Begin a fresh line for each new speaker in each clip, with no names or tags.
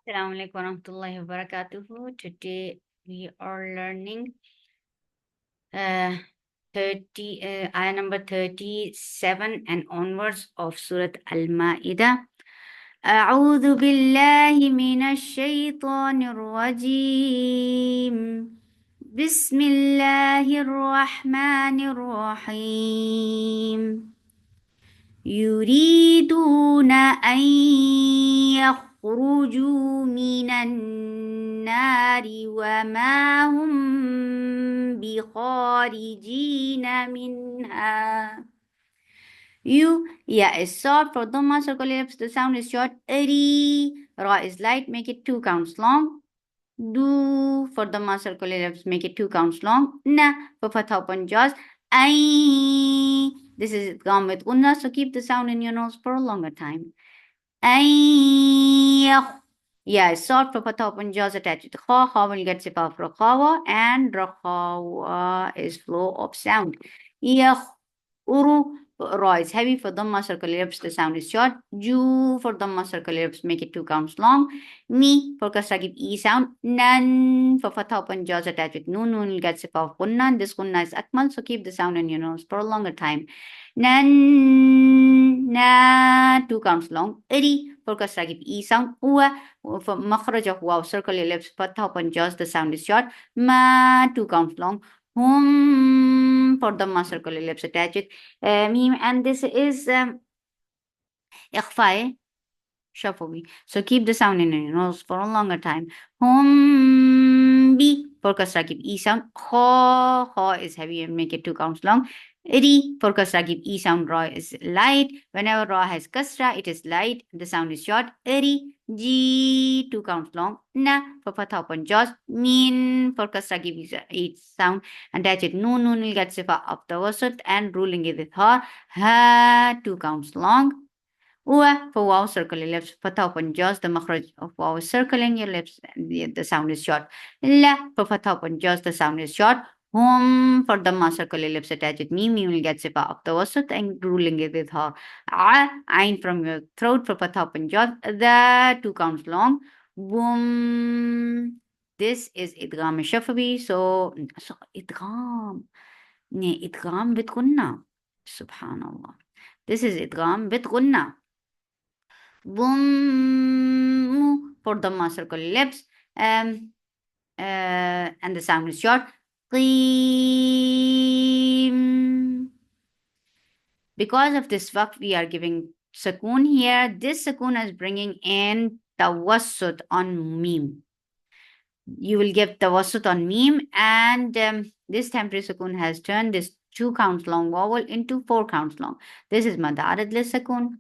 Assalamu alaikum warahmatullahi wabarakatuh. Today we are learning 30 ayah number 37 and onwards of Surah Al-Maida. أعوذ بالله من الشيطان الرجيم. بسم الله الرحمن الرحيم. يريدون أن يخرجوا من النار وما هم بخارجين منها. Is short for Dhamma circle ellipse. The sound is short. Ri. Ra is light. Make it 2 counts long. Do for Dhamma circle ellipse. Make it 2 counts long. Na for fatha upon jaws. Ay. This is gone with unna, so keep the sound in your nose for a longer time. Ay. Short for fatha upon jaws attached to kha. Kha will get sip of rakhawa, and rakhawa is flow of sound. Uru. Ra is heavy for Dhamma circle ellipse. The sound is short. Ju for Dhamma circle ellipse. Make it 2 counts long. Mi for kasra give e sound. Nan for fatha upon jaws attached with noon. Noon will get sip of gunna. This gunna is akmal, so keep the sound in your nose for a longer time. Nan na 2 counts long. Ri for kasra give e sound. Wa for makhraj of waw circle ellipse. Fatha upon jaws. The sound is short. Ma 2 counts long. For Dhamma circle ellipse attached meme, and this is ikhfa shafawi. So keep the sound in your nose for a longer time. Bi for kasra give e sound. Kha is heavy and make it 2 counts long. Ri for kasra give e sound. Ra is light. Whenever ra has kasra, it is light. The sound is short. Ri. Ji 2 counts long. Na for fatha upon jaws. Min for kasra give each sound. And attach it. Noon will get sifa of the wasat, and ruling it with ha. Ha 2 counts long. Wa for waw circle your lips. Fatha upon jaws. The makhraj of waw is circling your lips. The sound is short. La for fatha upon jaws. The sound is short. Hum for Dhamma circle ellipse attached with meme. You will get sifa of the wasat and ruling it with ha. Ain from your throat for fatha upon jaws. The 2 counts long. Boom. This is idgham shafawi. So idgham. Idgham with gunna. Subhanallah. This is idgham with gunna. Boom for Dhamma circle ellipse. And the sound is short. Qeem. Because of this waqf, we are giving sukoon here. This sukoon is bringing in tawassut on meme. You will give tawassut on meme, and this temporary sukoon has turned this 2 counts long vowel into 4 counts long. This is madarid li sukoon.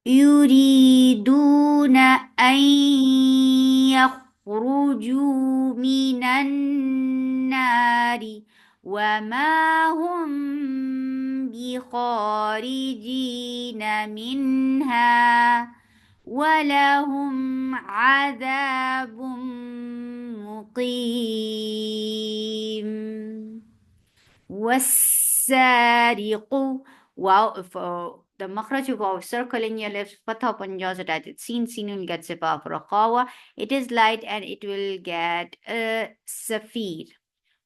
يريدون أن يخرجوا من النار وما هم بخارجين منها ولهم عذاب مقيم. والسارق wow for the makhraj of our circle in your lips, fatha upon jaws attached. Sin will get sifa for akhawa. It is light and it will get safir.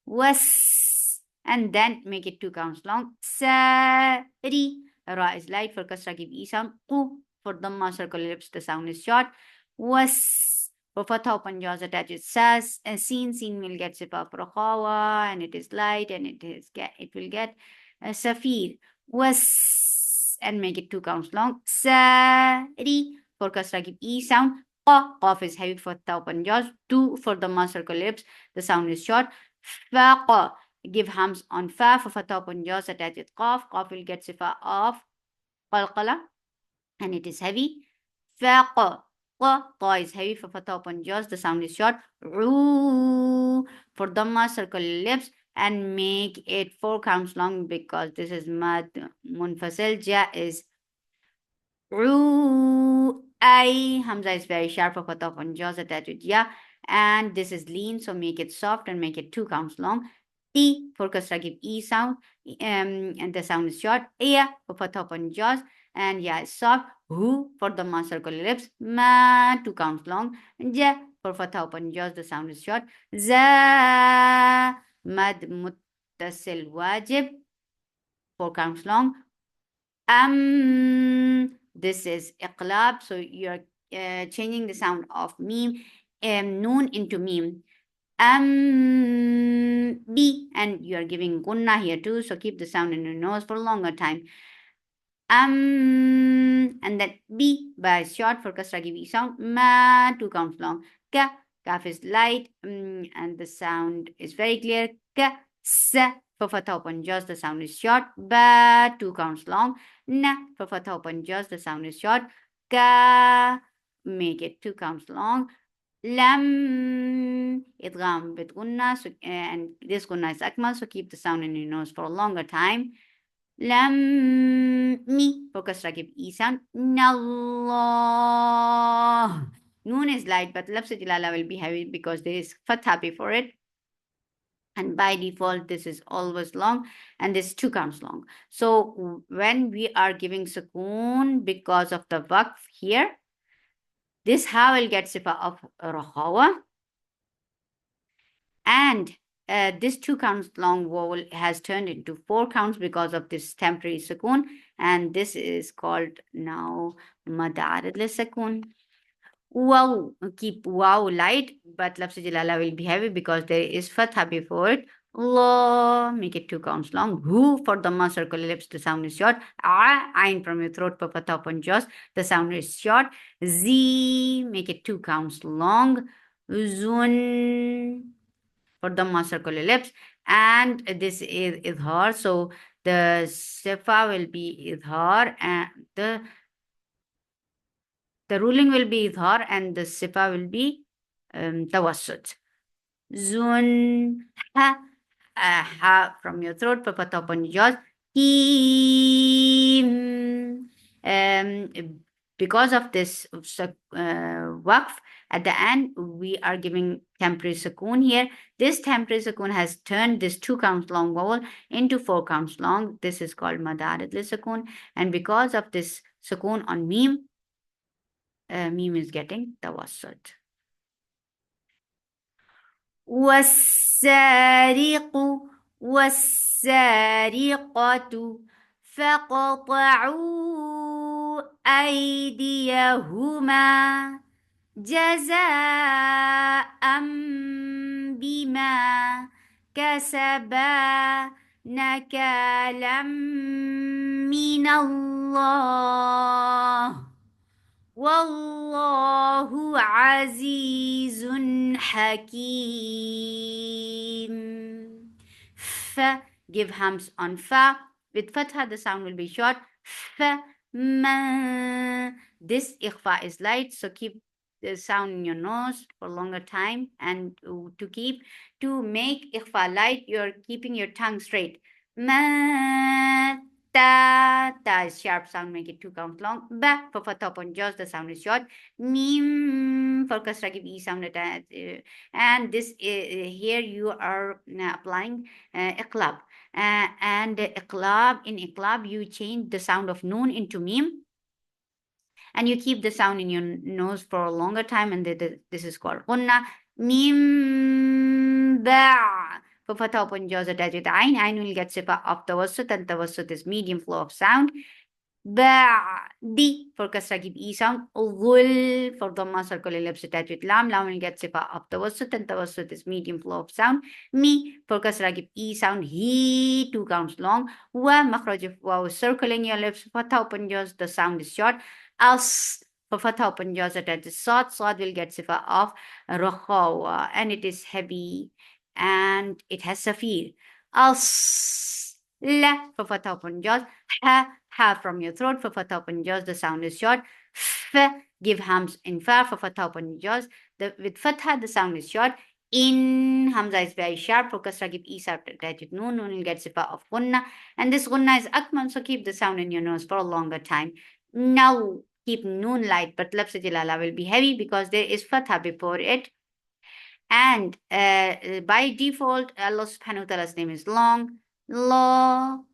Was and then make it 2 counts long. Sari. Ra is light for kasra give e sound. Qu for Dhamma circle lips, the sound is short. Was for fatha upon jaws attached. Sas and sin will get sifa for akhawa, and it is light and it will get safir. Was and make it 2 counts long. Sari for kasra give e sound. Qaf is heavy for fatha upon jaws. 2 for Dhamma circle lips, the sound is short. Faqa. Give hams on fa for fatha upon jaws attached with qaf. Qaf will get sifa of qalqala, and it is heavy. Faqa. Ta is heavy for fatha upon jaws. The sound is short. Ru for Dhamma circle lips, and make it 4 counts long because this is mad munfasil. Ja is ru. Hamza is very sharp for fatha upon jaws attached with ya, and this is lean, so make it soft and make it 2 counts long. T for kasra give e sound, and the sound is short. Ya for fatha upon jaws, and ya is soft. Hu for the ma circle ellipse. Ma 2 counts long. Ja for fatha open jaws, the sound is short. Za mad muttasil wajib 4 counts long. This is iqlab, so you're changing the sound of meme, noon into meme. B, and you are giving gunna here too, so keep the sound in your nose for a longer time. And then B by short for kasra give sound. Ma 2 counts long. Ka, kaf is light, and the sound is very clear. Ka, sa for fatha open jaws, the sound is short. Ba 2 counts long. Na for fatha open jaws, the sound is short. Ka, make it 2 counts long. Lam idgham with gunna, so, and this gunna is akmal, so keep the sound in your nose for a longer time. Lam mi for kasra give e sound. Nallah. Noon is light, but lafz jalala will be heavy because there is fatha before it. And by default, this is always long, and this 2 counts long. So when we are giving sukoon because of the waqf here, this ha will get sifa of rahawa. And this 2 counts long vowel has turned into 4 counts because of this temporary sukoon. And this is called now madarid li sukoon. Wow, keep wow light, but lafz jalala will be heavy because there is fatha before it. Allah, make it 2 counts long. Hu for the ma circle ellipse, the sound is short. Ain from your throat, for fatha upon jaws, the sound is short. Z, make it 2 counts long. Zun for the ma circle ellipse, and this is idhar, so the sifa will be idhar, and the ruling will be idhar, and the sifa will be tawassut. Zun ha, ha from your throat, papata upon your jaws. Kim. Because of this waqf, at the end, we are giving temporary sukoon here. This temporary sukoon has turned this 2 counts long vowel into 4 counts long. This is called madarid li sukoon. And because of this sukoon on meme, meme is getting tawassut. والسارق والسارقة فاقطعوا أيديهما جزاء بما كسبا نكالا من الله والله عزيز حكيم. F, give hams on fa. With fatha, the sound will be short. F, ma. This ikhfa is light, so keep the sound in your nose for a longer time. And to make ikhfa light, you're keeping your tongue straight. Ma. Ta is sharp sound, make it 2 counts long. Ba for fatha upon jaws, the sound is short. Mim for kasra, give e sound attached. And this here you are applying iqlab. And iqlab, in iqlab, you change the sound of noon into mim, and you keep the sound in your nose for a longer time, and this is called gunna. Mim ba. For fatha upon jaws attached with ain, ain will get sifa of tawassut, and tawassut is medium flow of sound. Ba'di for kasra, give e sound. Ghul for dhamma circle ellipse attached with lam, lam will get sifa of tawassut, and tawassut is medium flow of sound. Mi for kasra, give e sound. He 2 counts long. Wa makhraj of waw circling your lips, fatha open jaws, the sound is short. As for fatha open jaws attached with sad, sad will get sifa of rakhawa, and it is heavy, and it has safir. As la for fatha open jaws. Ha from your throat for fatha open jaws, the sound is short. F, give hams in fa for fatha open jaws. With fatha, the sound is short. In hamza is very sharp, for kasra, give e sharp attached with noon, noon will get sifa of gunna. And this gunna is akmal, so keep the sound in your nose for a longer time. Now keep noon light, but lafz jalala will be heavy because there is fatha before it. And by default, Allah subhanahu wa ta'ala's name is long. Law.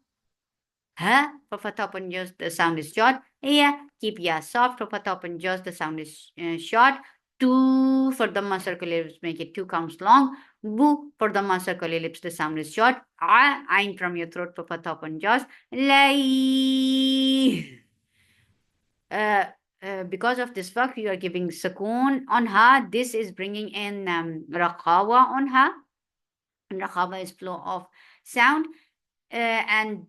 Ha for fatha upon jaws, the sound is short. Ya, keep ya soft for fatha upon jaws, the sound is short. Two for the circle ellipse, make it 2 counts long. Bu for the circle ellipse, the sound is short. Ain from your throat for fatha upon jaws. Lay. Because of this work, you are giving sukoon on ha. This is bringing in raqawa on ha. Raqawa is flow of sound. And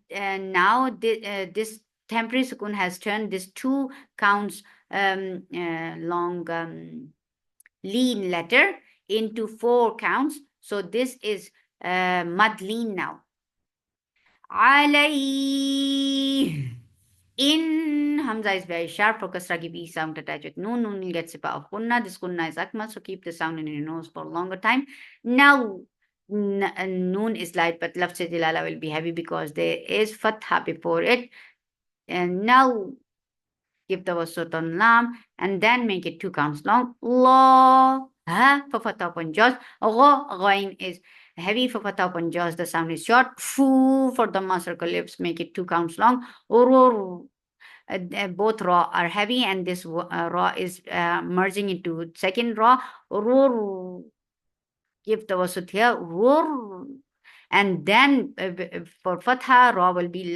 now this temporary sukoon has turned this 2 counts long lean letter into 4 counts. So this is mad lean now. عليه. In Hamza is very sharp for kasra give sound attached with noon. Noon will get sipa of kunna. This kunna is akmal, so keep the sound in your nose for a longer time. Now, noon is light, but lafz dilala will be heavy because there is fatha before it. And now, give the wasut on lam and then make it 2 counts long. La, ha for fatha upon jaws. Ghain is heavy for fatha upon jaws. The sound is short. Fu for the circle lips, make it 2 counts long. Urur. Both raw are heavy, and this raw is merging into second raw. Roar. Give the wasut here. Roar. And then for fatha, raw will be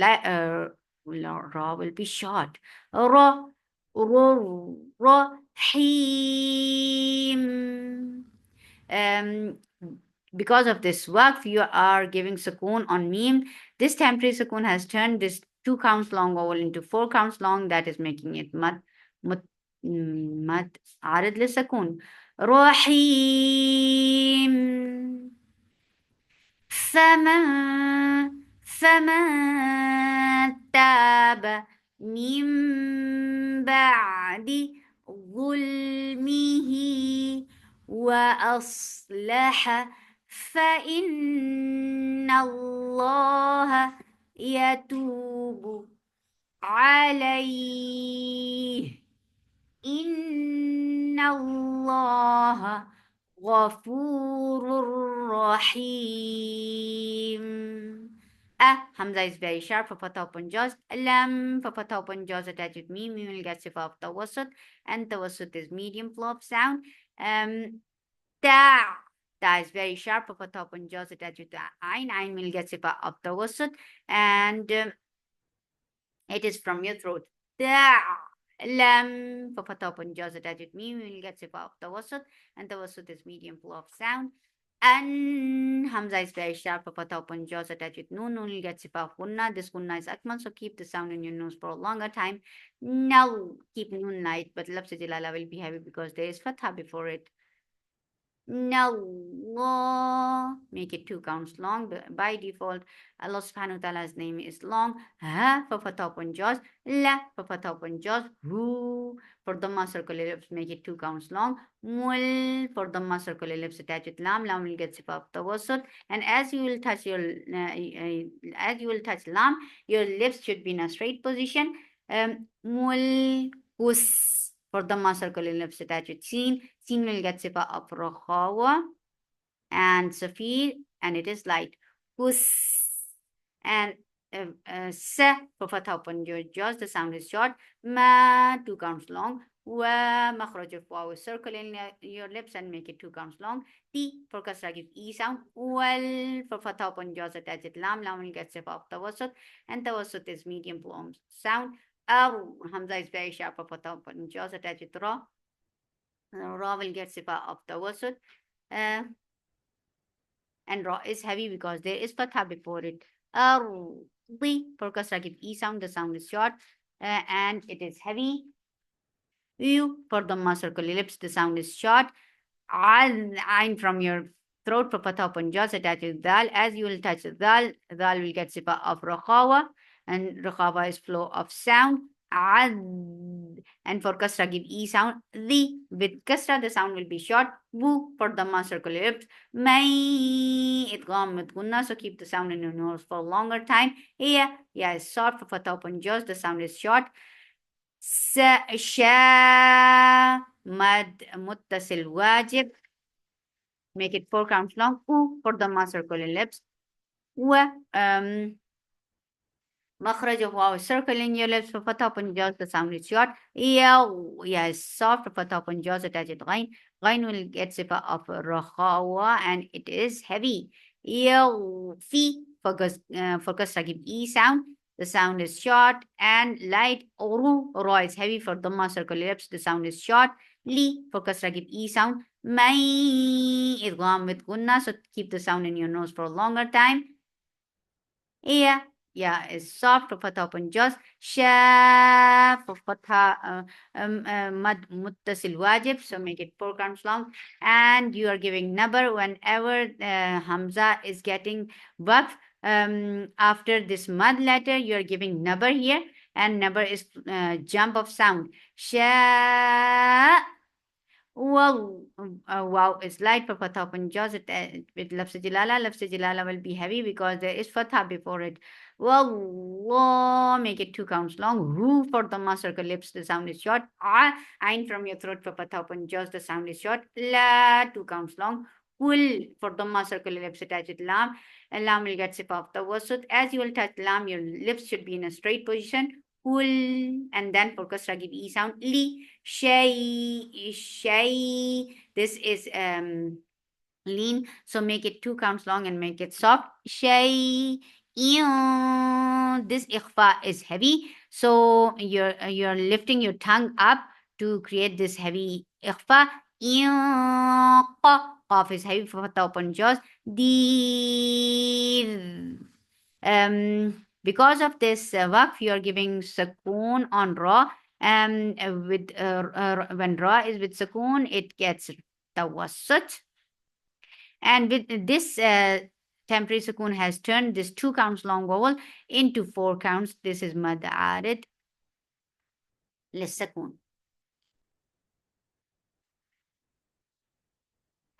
raw will be short. Raw, roar, raw, him. Um, because of this work, you are giving sukoon on meme. This temporary sukoon has turned this 2 counts long vowel into 4 counts long. That is making it mad arid li sukoon. Rahim. فما تاب من بعد ظلمه وأصلح فإن الله يتوب عليه إن الله غفور رحيم. Hamza is very sharp for fatha upon jaws. Lam for fatha upon jaws attached with meme. We will get sifa of tawassut, and tawassut is medium flow of sound. Ta. Ta is very sharp for fatha upon jaws attached with ain. Ain will get sifa of tawassut, and it is from your throat. Ta. Lam for fatha upon jaws attached with meme. We will get sifa of tawassut, and tawassut is medium flow of sound. And Hamza is very sharp for fatha upon jaws attached with noon. Noon will get sifa of kunna. This kunna is akmal, so keep the sound in your nose for a longer time. Now keep noon light, but lafz jalala will be heavy because there is fatha before it. No, make it 2 counts long. By default, Allah subhanahu wa ta'ala's name is long. Ha for fatha upon jaws. La for fatha upon jaws. Hu for dhamma circle ellipse, make it 2 counts long. Mul for dhamma circle ellipse attached with lam. Lam will get sifa of tawassut. And as you will touch lam, your lips should be in a straight position. Mul kus for the circle ellipse attached with seen. Seen will get sifa of rakhawa and safir, and it is light. Kus and sa for fatha upon your jaws. The sound is short. Ma 2 counts long. Wa makhraj of waw circle in your lips and make it 2 counts long. T for kasra give e sound. Wal for fatha upon jaws attached with lam. Lam will get sifa of tawassut, and tawassut is medium flow sound. Hamza is very sharp for fatha upon jaws attached with ra. Ra will get sifa of tawassut. And ra is heavy because there is fatha before it. The for kasra give e sound. The sound is short and it is heavy. You for dhamma circle ellipse. The sound is short. Ain from your throat for fatha upon jaws attached with dal. As you will touch dal, dal will get sifa of rakhawa, and rakhawa is flow of sound. And for kasra give e sound. The with kasra the sound will be short. Bu for dhamma circle ellipse. May idgham with gunna, so keep the sound in your nose for a longer time. Yeah is short for fatha upon jaws. The sound is short. Sha mad muttasil wajib, make it 4 counts long. U for dhamma circle ellipse. Wa Makhraj of wow, circle in your lips for fatha upon jaws, the sound is short. Yeah, yes, soft fatha upon jaws attached ghain. Ghain will get sifa of rakhawa and it is heavy. Yeah, fi for kasra give e sound. The sound is short and light. Ru, ra is heavy for dhamma circle lips. The sound is short. Li for kasra give e sound. Mai idgham with gunna, so keep the sound in your nose for a longer time. Yeah, yeah, is soft for fatha upon jaws. Sha for fatha mad muttasil wajib, so make it 4 counts long. And you are giving nabar whenever hamza is getting waqf. After this mad letter, you are giving nabar here, and nabar is jump of sound. Sha Wow, wow is light for fatha upon jaws. With lafz jilala, lafz jilala will be heavy because there is fatha before it. Wow, make it 2 counts long. Ru for dhamma circle lips, the sound is short. Ain from your throat for fatha upon jaws, the sound is short. La, 2 counts long. Kul for dhamma circle lips attached with lam. And lam will get sip of the wasut. As you will touch lam, your lips should be in a straight position. Kul, and then for kasra give e sound. Li. Shay. This is lean, so make it 2 counts long and make it soft. Shay. This ikhfa is heavy, so you're lifting your tongue up to create this heavy ikhfa. Qaf is heavy for fatha upon jaws. The because of this waqf, you are giving sukoon on ra. With when ra is with sukoon, it gets tawassut. And with this temporary sukoon has turned this 2 counts long vowel into 4 counts. This is mad arid للسكون.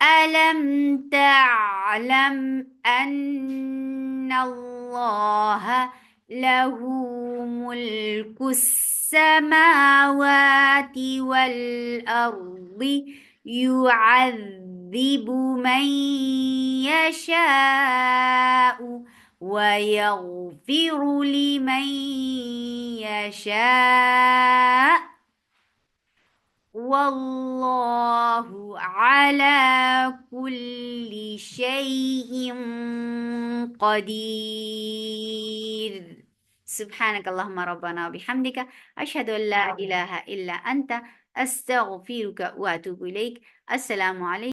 ألم تعلم أن الله له ملك السماوات والأرض يعذب من يشاء ويغفر لمن يشاء والله على كل شيء قدير. سبحانك اللهم ربنا وبحمدك أشهد أن لا إله إلا أنت أستغفرك وأتوب إليك. السلام عليكم.